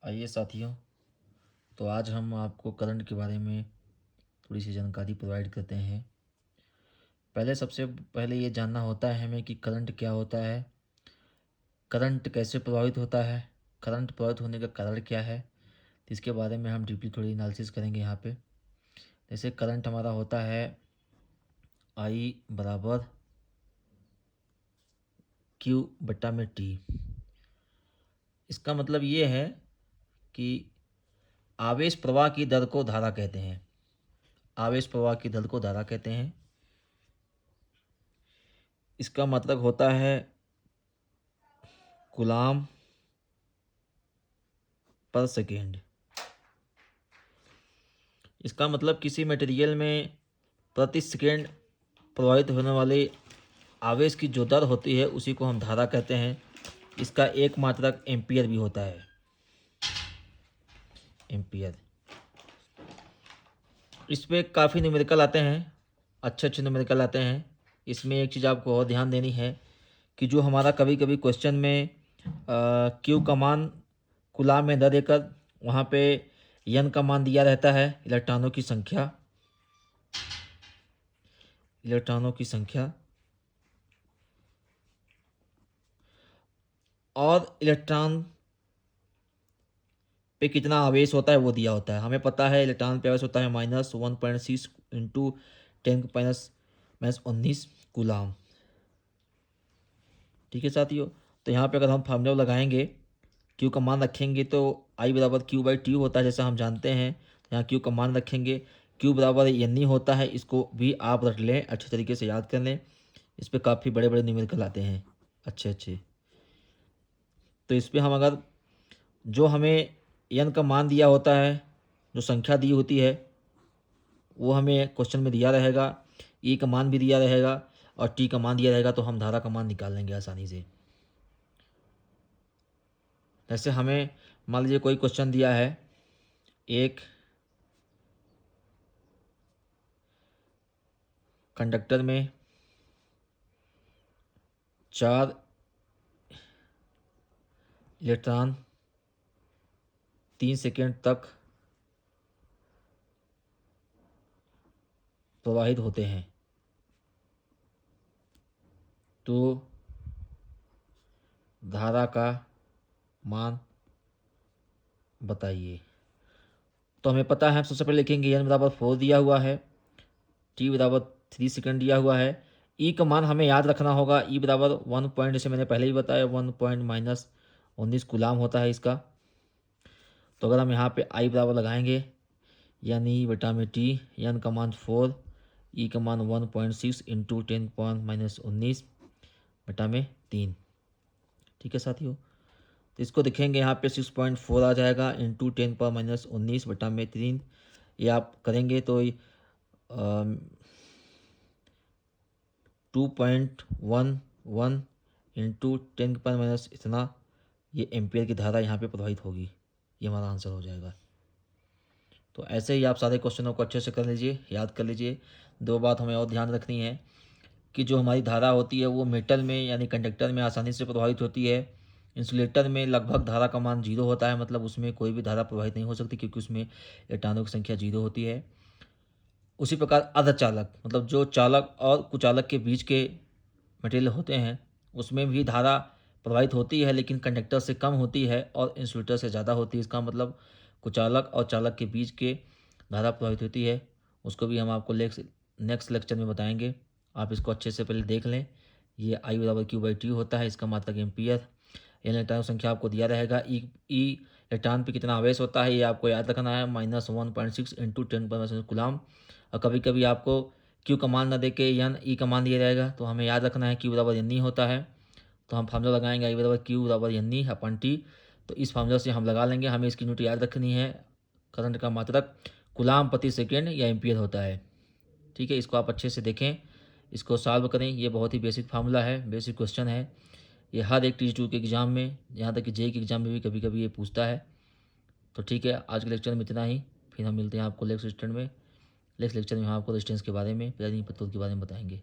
आइए साथियों, तो आज हम आपको करंट के बारे में थोड़ी सी जानकारी प्रोवाइड करते हैं। सबसे पहले ये जानना होता है हमें कि करंट क्या होता है, करंट कैसे प्रभावित होता है, करंट प्रभावित होने का कारण क्या है। तो इसके बारे में हम डीपली थोड़ी एनालिसिस करेंगे यहाँ पे। जैसे करंट हमारा होता है आई बराबर क्यू बट्टा में टी। इसका मतलब ये है कि आवेश प्रवाह की दर को धारा कहते हैं। आवेश प्रवाह की दर को धारा कहते हैं। इसका मतलब होता है कूलाम पर सेकेंड। इसका मतलब किसी मटेरियल में प्रति सेकेंड प्रवाहित होने वाले आवेश की जो दर होती है उसी को हम धारा कहते हैं। इसका एक मात्रक एम्पियर भी होता है, एम्पियर। इस पर काफ़ी न्यूमेरिकल आते हैं, अच्छे न्यूमेरिकल आते हैं। इसमें एक चीज़ आपको और ध्यान देनी है कि जो हमारा कभी कभी क्वेश्चन में क्यू का मान कूलाम में न देकर वहाँ पे एन का मान दिया रहता है, इलेक्ट्रॉनों की संख्या, इलेक्ट्रॉनों की संख्या और इलेक्ट्रॉन पे कितना आवेश होता है वो दिया होता है। हमें पता है इलेक्ट्रॉन पे आवेश होता है -1.6 इंटू 10⁻⁻19 कूलाम। ठीक है साथियों, तो यहाँ पे अगर हम फार्मूला लगाएंगे, क्यू का मान रखेंगे तो आई बराबर क्यू बाई टी होता है, जैसा हम जानते हैं। तो यहाँ क्यू का मान रखेंगे, क्यू बराबर एन होता है। इसको भी आप रख लें, अच्छे तरीके से याद कर लें। इस पर काफ़ी बड़े बड़े न्यूमेरिकल आते हैं, अच्छे। तो इस पर हम अगर जो हमें एन का मान दिया होता है, जो संख्या दी होती है वो हमें क्वेश्चन में दिया रहेगा, ई का मान भी दिया रहेगा और टी का मान दिया रहेगा, तो हम धारा का मान निकाल लेंगे आसानी से। जैसे हमें मान लीजिए कोई क्वेश्चन दिया है, एक कंडक्टर में 4 इलेक्ट्रॉन 3 सेकेंड तक प्रवाहित होते हैं, तो धारा का मान बताइए। तो हमें पता है, हम सबसे पहले लिखेंगे एन बराबर 4 दिया हुआ है, टी बराबर 3 सेकेंड दिया हुआ है। ई का मान हमें याद रखना होगा, ई बराबर 1 पॉइंट, जैसे मैंने पहले ही बताया 1.-19 कूलाम होता है इसका। तो अगर हम यहाँ पे आई बराबर लगाएंगे, यानी बटा में टी, एन का मान 4, ई का मान 1.6 इंटू 10⁻⁻19 बटा में 3। ठीक है साथियों, तो इसको देखेंगे यहाँ पे 6.4 आ जाएगा इंटू 10⁻⁻19 बटा में 3। ये आप करेंगे तो 2.11 इंटू 10⁻⁻, इतना ये एम्पियर की धारा यहाँ पे प्रवाहित होगी। ये हमारा आंसर हो जाएगा। तो ऐसे ही आप सारे क्वेश्चनों को अच्छे से कर लीजिए, याद कर लीजिए। दो बात हमें और ध्यान रखनी है कि जो हमारी धारा होती है वो मेटल में यानी कंडक्टर में आसानी से प्रवाहित होती है। इंसुलेटर में लगभग धारा का मान 0 होता है, मतलब उसमें कोई भी धारा प्रवाहित नहीं हो सकती क्योंकि उसमें इलेक्ट्रॉनों की संख्या 0 होती है। उसी प्रकार अर्धचालक, मतलब जो चालक और कुचालक के बीच के मटेरियल होते हैं, उसमें भी धारा प्रवाहित होती है, लेकिन कंडक्टर से कम होती है और इंसुलेटर से ज़्यादा होती है। इसका मतलब कुचालक और चालक के बीच के धारा प्रवाहित होती है, उसको भी हम आपको नेक्स्ट लेक्चर में बताएंगे। आप इसको अच्छे से पहले देख लें। ये आई बराबर क्यू बाई टी होता है, इसका मात्रक एम्पियर। इलेक्ट्रॉन संख्या आपको दिया रहेगा, ई इलेक्ट्रॉन पे कितना आवेश होता है ये आपको याद रखना है, -1.6 इंटू 10⁻⁻⁻ कूलाम। और कभी कभी आपको क्यू का मान न दे के एन ई का मान दिया जाएगा, तो हमें याद रखना है क्यू बराबर एन ई होता है। तो हम फार्मूला लगाएंगे आई बराबर क्यू बराबर एन ई अपन टी। तो इस फार्मूला से हम लगा लेंगे, हमें इसकी यूनिट याद रखनी है। करंट का मात्रक कूलाम प्रति सेकेंड या एम्पियर होता है। ठीक है, इसको आप अच्छे से देखें, इसको सॉल्व करें। ये बहुत ही बेसिक फार्मूला है, बेसिक क्वेश्चन है। ये हर एक टी2 के एग्ज़ाम में, यहाँ तक कि जेई के एग्ज़ाम में भी कभी कभी ये पूछता है। तो ठीक है, आज के लेक्चर में इतना ही। फिर हम मिलते हैं आपको नेक्स्ट लेक्चर में। नेक्स्ट लेक्चर में हम आपको रेजिस्टेंस के बारे में, प्रेरित प्रतिरोध के बारे में बताएंगे।